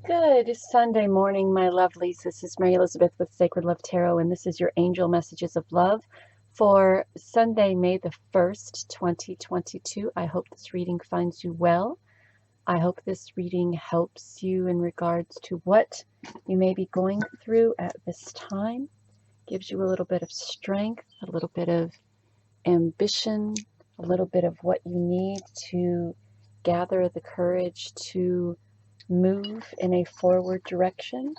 Good Sunday morning, my lovelies. This is Mary Elizabeth with Sacred Love Tarot, and this is your angel messages of love for Sunday, May the 1st, 2022. I hope this reading finds you well. I hope this reading helps you in regards to what you may be going through at this time. Gives you a little bit of strength, a little bit of ambition, a little bit of what you need to gather the courage to move in a forward direction.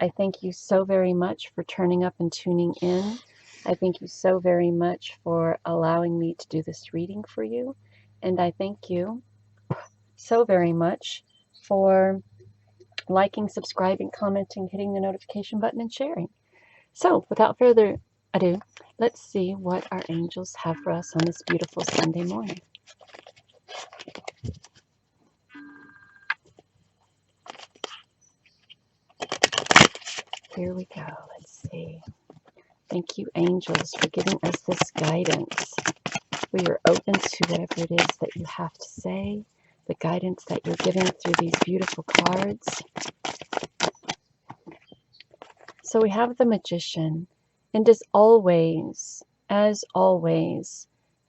I thank you so very much for turning up and tuning in. I thank you so very much for allowing me to do this reading for you. And I thank you so very much for liking, subscribing, commenting, hitting the notification button, and sharing. So without further ado, let's see what our angels have for us on this beautiful Sunday morning. Here we go. Let's see. Thank you, angels, for giving us this guidance. We are open to whatever it is that you have to say, the guidance that you're giving through these beautiful cards. So we have the Magician, and as always,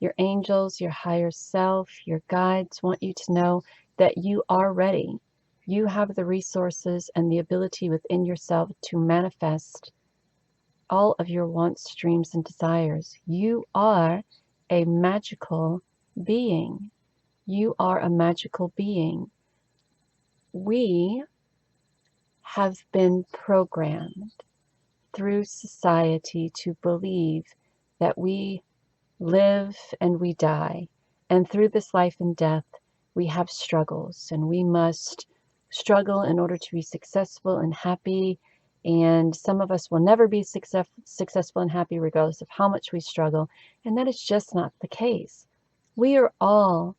your angels, your higher self, your guides want you to know that you are ready. You have the resources and the ability within yourself to manifest all of your wants, dreams, and desires. You are a magical being. You are a magical being. We have been programmed through society to believe that we live and we die. And through this life and death, we have struggles, and we must struggle in order to be successful and happy. And some of us will never be successful and happy regardless of how much we struggle. And that is just not the case. We are all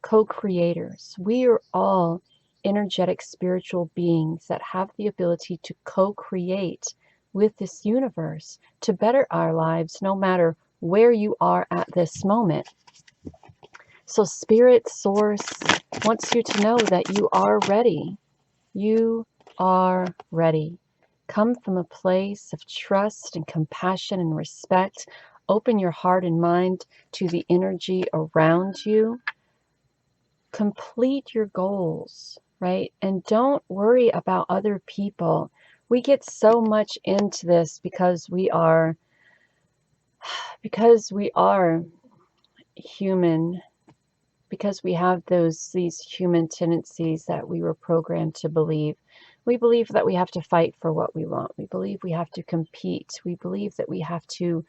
co-creators. We are all energetic spiritual beings that have the ability to co-create with this universe to better our lives no matter where you are at this moment. So Spirit Source wants you to know that you are ready. You are ready. Come from a place of trust and compassion and respect. Open your heart and mind to the energy around you. Complete your goals, right? And don't worry about other people. We get so much into this because we are human, because we have these human tendencies that we were programmed to believe. We believe that we have to fight for what we want. We believe we have to compete. We believe that we have to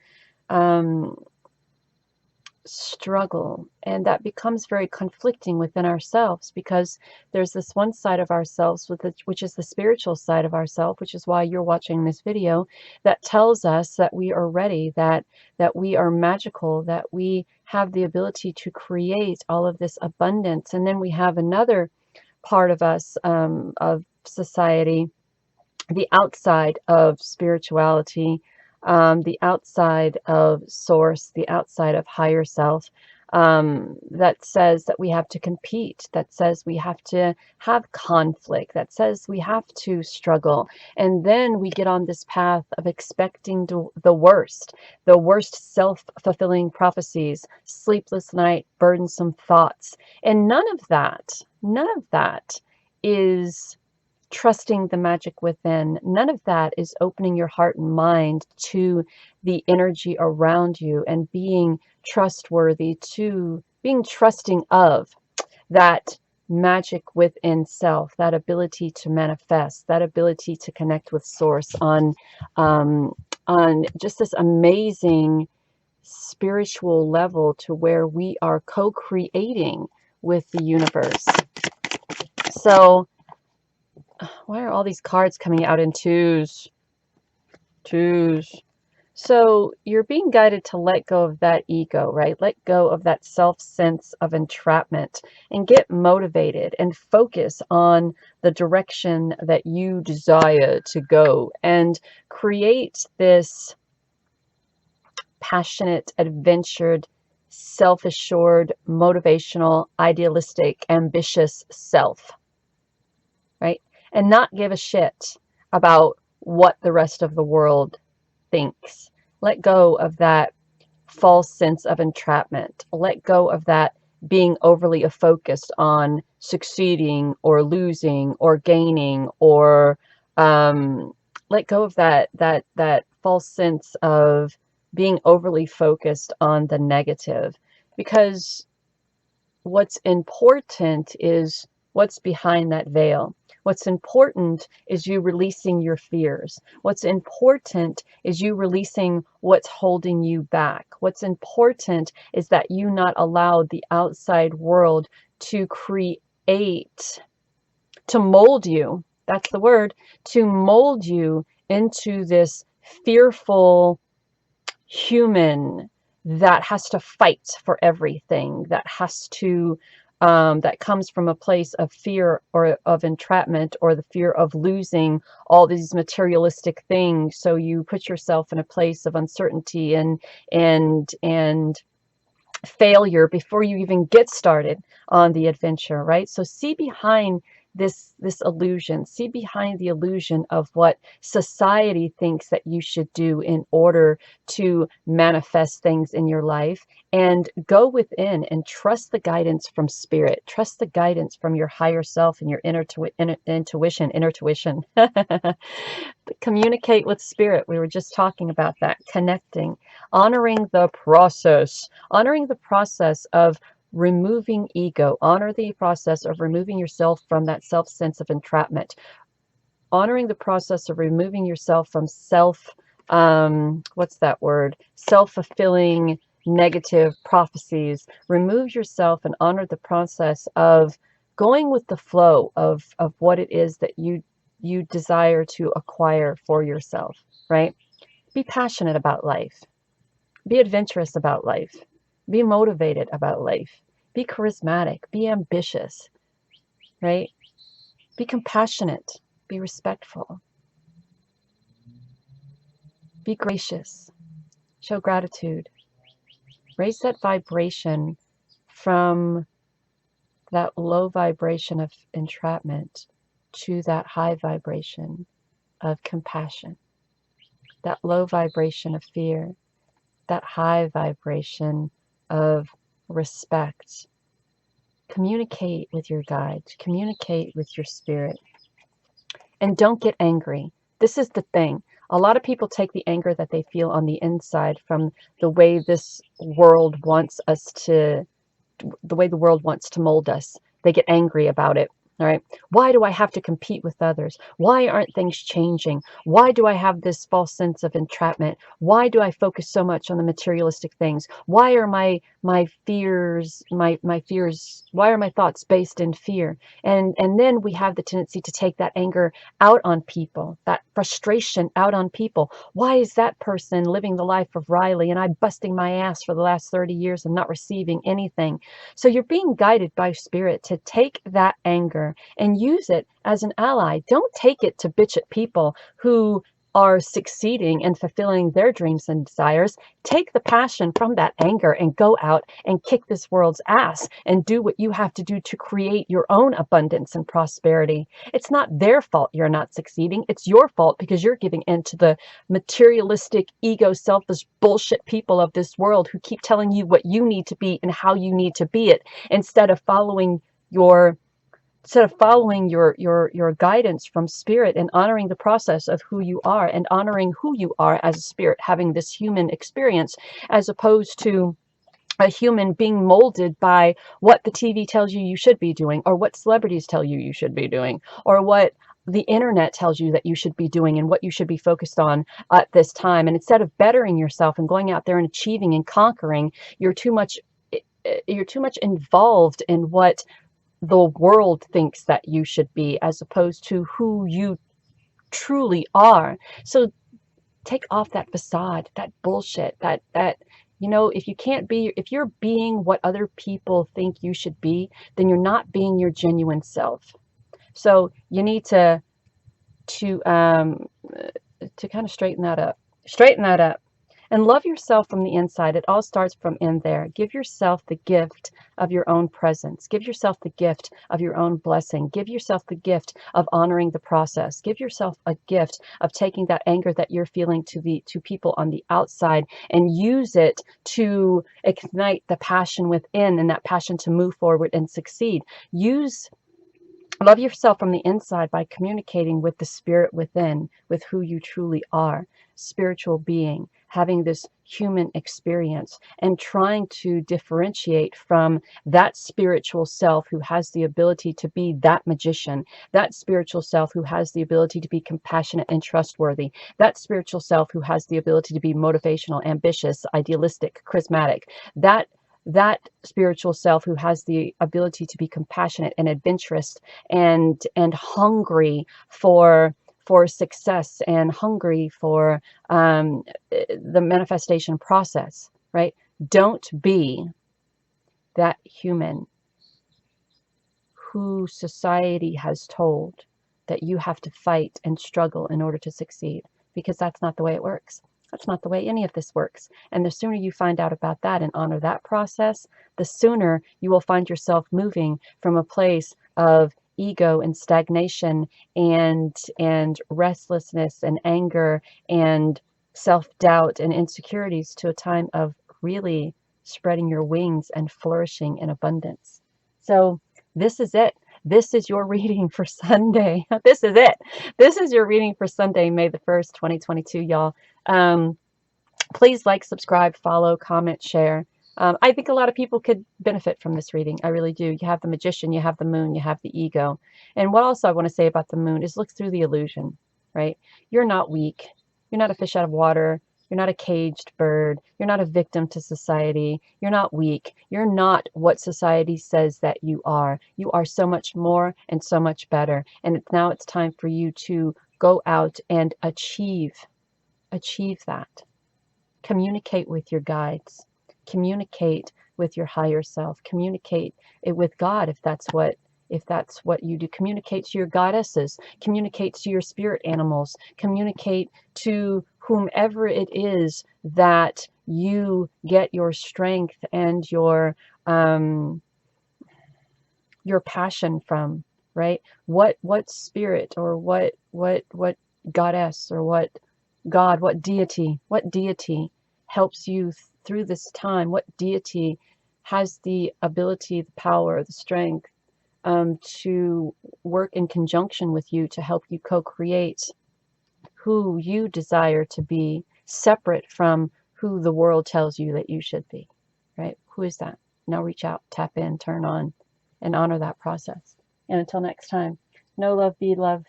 struggle, and that becomes very conflicting within ourselves, because there's this one side of ourselves which is the spiritual side of ourselves, which is why you're watching this video, that tells us that we are ready, that we are magical, that we have the ability to create all of this abundance. And then we have another part of us, of society, the outside of spirituality, the outside of source, the outside of higher self, that says that we have to compete, that says we have to have conflict, that says we have to struggle. And then we get on this path of expecting the worst self-fulfilling prophecies, sleepless night, burdensome thoughts. And none of that is trusting the magic within. None of that is opening your heart and mind to the energy around you and being trustworthy, to being trusting of that magic within self, that ability to manifest, that ability to connect with source on just this amazing spiritual level, to where we are co-creating with the universe. So why are all these cards coming out in twos? So you're being guided to let go of that ego, right? Let go of that self-sense of entrapment and get motivated and focus on the direction that you desire to go, and create this passionate, adventured, self-assured, motivational, idealistic, ambitious self, right? and not give a shit about what the rest of the world thinks. Let go of that false sense of entrapment. Let go of that being overly focused on succeeding or losing or gaining, or let go of that false sense of being overly focused on the negative, because what's important is what's behind that veil. What's important is you releasing your fears. What's important is you releasing what's holding you back. What's important is that you not allow the outside world to create, to mold you. That's the word, to mold you into this fearful human that has to fight for everything, that has to that comes from a place of fear or of entrapment, or the fear of losing all these materialistic things. So you put yourself in a place of uncertainty and failure before you even get started on the adventure, right? So see behind this illusion, see behind the illusion of what society thinks that you should do in order to manifest things in your life, and go within and trust the guidance from spirit, trust the guidance from your higher self and your intuition. Communicate with spirit. We were just talking about that, connecting, honoring the process, of removing ego. Honor the process of removing yourself from that self sense of entrapment. Honoring the process of removing yourself from what's that word? Self-fulfilling negative prophecies. Remove yourself and honor the process of going with the flow of what it is that you desire to acquire for yourself, right? Be passionate about life. Be adventurous about life. Be motivated about life. Be charismatic. Be ambitious, right? Be compassionate. Be respectful. Be gracious. Show gratitude. Raise that vibration from that low vibration of entrapment to that high vibration of compassion. That low vibration of fear. That high vibration of respect. Communicate with your guides. Communicate with your spirit. And don't get angry. This is the thing. A lot of people take the anger that they feel on the inside from the way this world wants us to, the way the world wants to mold us. They get angry about it. All right. Why do I have to compete with others? Why aren't things changing? Why do I have this false sense of entrapment? Why do I focus so much on the materialistic things? Why are my fears, why are my thoughts based in fear? And then we have the tendency to take that anger out on people, that frustration out on people. Why is that person living the life of Riley and I'm busting my ass for the last 30 years and not receiving anything? So you're being guided by spirit to take that anger and use it as an ally. Don't take it to bitch at people who are succeeding and fulfilling their dreams and desires. Take the passion from that anger and go out and kick this world's ass and do what you have to do to create your own abundance and prosperity. It's not their fault you're not succeeding. It's your fault because you're giving in to the materialistic, ego, selfish bullshit people of this world who keep telling you what you need to be and how you need to be it, instead of following your guidance from spirit and honoring the process of who you are and honoring who you are as a spirit having this human experience, as opposed to a human being molded by what the TV tells you you should be doing, or what celebrities tell you you should be doing, or what the internet tells you that you should be doing and what you should be focused on at this time. And instead of bettering yourself and going out there and achieving and conquering, you're too much involved in what the world thinks that you should be, as opposed to who you truly are. So take off that facade, that bullshit, that if you're being what other people think you should be, then you're not being your genuine self. So you need to kind of straighten that up. And love yourself from the inside. It all starts from in there. Give yourself the gift of your own presence. Give yourself the gift of your own blessing. Give yourself the gift of honoring the process. Give yourself a gift of taking that anger that you're feeling to people on the outside and use it to ignite the passion within, and that passion to move forward and succeed. Love yourself from the inside by communicating with the spirit within, with who you truly are, spiritual being, having this human experience, and trying to differentiate from that spiritual self who has the ability to be that magician, that spiritual self who has the ability to be compassionate and trustworthy, that spiritual self who has the ability to be motivational, ambitious, idealistic, charismatic, that spiritual self who has the ability to be compassionate and adventurous and hungry for success and hungry for the manifestation process, right? Don't be that human who society has told that you have to fight and struggle in order to succeed, because that's not the way it works. That's not the way any of this works. And the sooner you find out about that and honor that process, the sooner you will find yourself moving from a place of ego and stagnation and restlessness and anger and self-doubt and insecurities to a time of really spreading your wings and flourishing in abundance. So this is it. This is your reading for Sunday. This is it. This is your reading for Sunday, May the 1st, 2022, y'all. Please like, subscribe, follow, comment, share. I think a lot of people could benefit from this reading. I really do. You have the magician, you have the moon, you have the ego. And what else I want to say about the moon is look through the illusion, right? You're not weak. You're not a fish out of water. You're not a caged bird. You're not a victim to society. You're not weak. You're not what society says that you are. You are so much more and so much better. And now it's time for you to go out and achieve that. Communicate with your guides. Communicate with your higher self. Communicate it with God if that's what you do. Communicate to your goddesses. Communicate to your spirit animals. Communicate to whomever it is that you get your strength and your passion from, right? What spirit or what goddess or what God, what deity helps you through this time? What deity has the ability, the power, the strength to work in conjunction with you to help you co-create who you desire to be, separate from who the world tells you that you should be, right? Who is that? Now reach out, tap in, turn on, and honor that process. And until next time, know love, be love.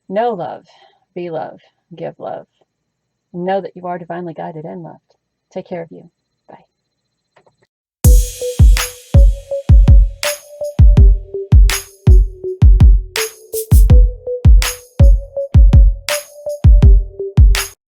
Know love, be love, give love. Know that you are divinely guided and loved. Take care of you.